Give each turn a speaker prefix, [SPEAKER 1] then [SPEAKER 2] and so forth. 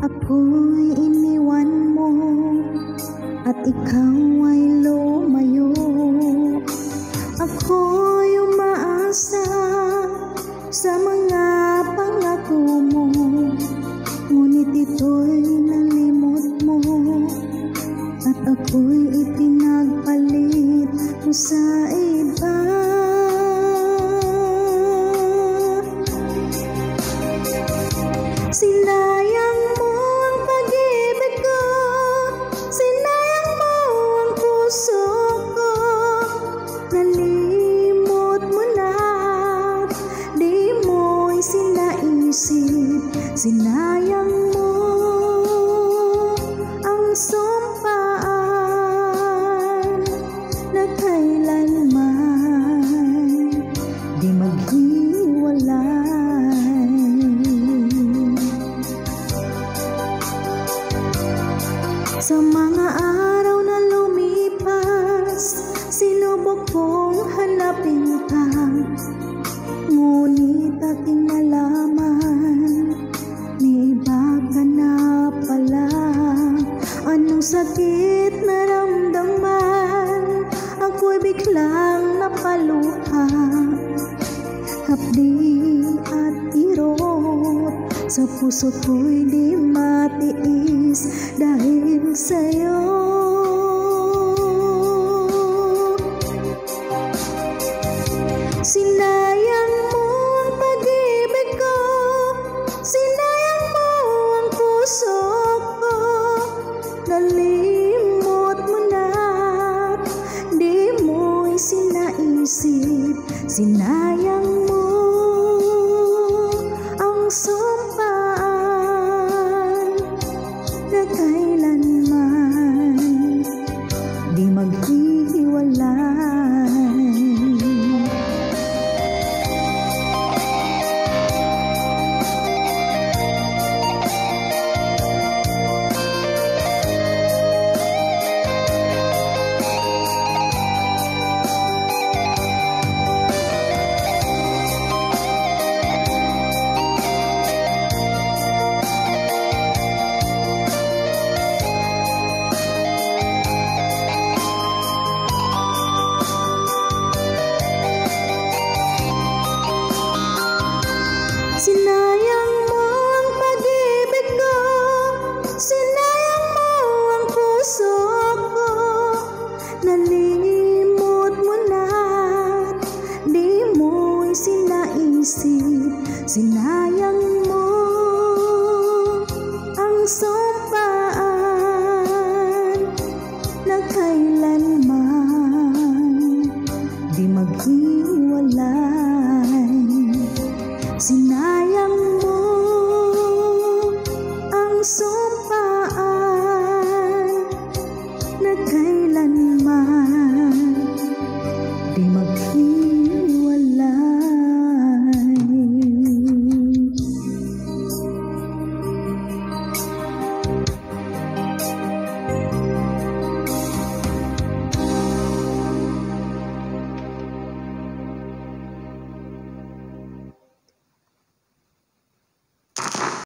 [SPEAKER 1] Ako'y iniwan mo at ikaw ay lumayo. Ako'y umaasa sa mga pangako mo, ngunit ito'y nalimot mo at ako'y ipinagpalit mo sa iba. Sinayang mo ang pag-ibig ko, sinayang mo ang puso ko, nalimot mo na, di mo'y sinaisip. Sinayang mo ang sumpaan na kailanman di maghiwalay. Sa mga araw na lumipas, sinubok kong hanapin ka, ngunit aking nalaman, may iba ka na pala. Anong sakit naramdaman, ako'y biglang napaluha. Hapdi at irot sa puso ko'y di matiis dahil sa'yo. Sinayang mo ang pag-ibig ko, sinayang mo ang puso ko, nalimot mo na, di mo'y sinaisip.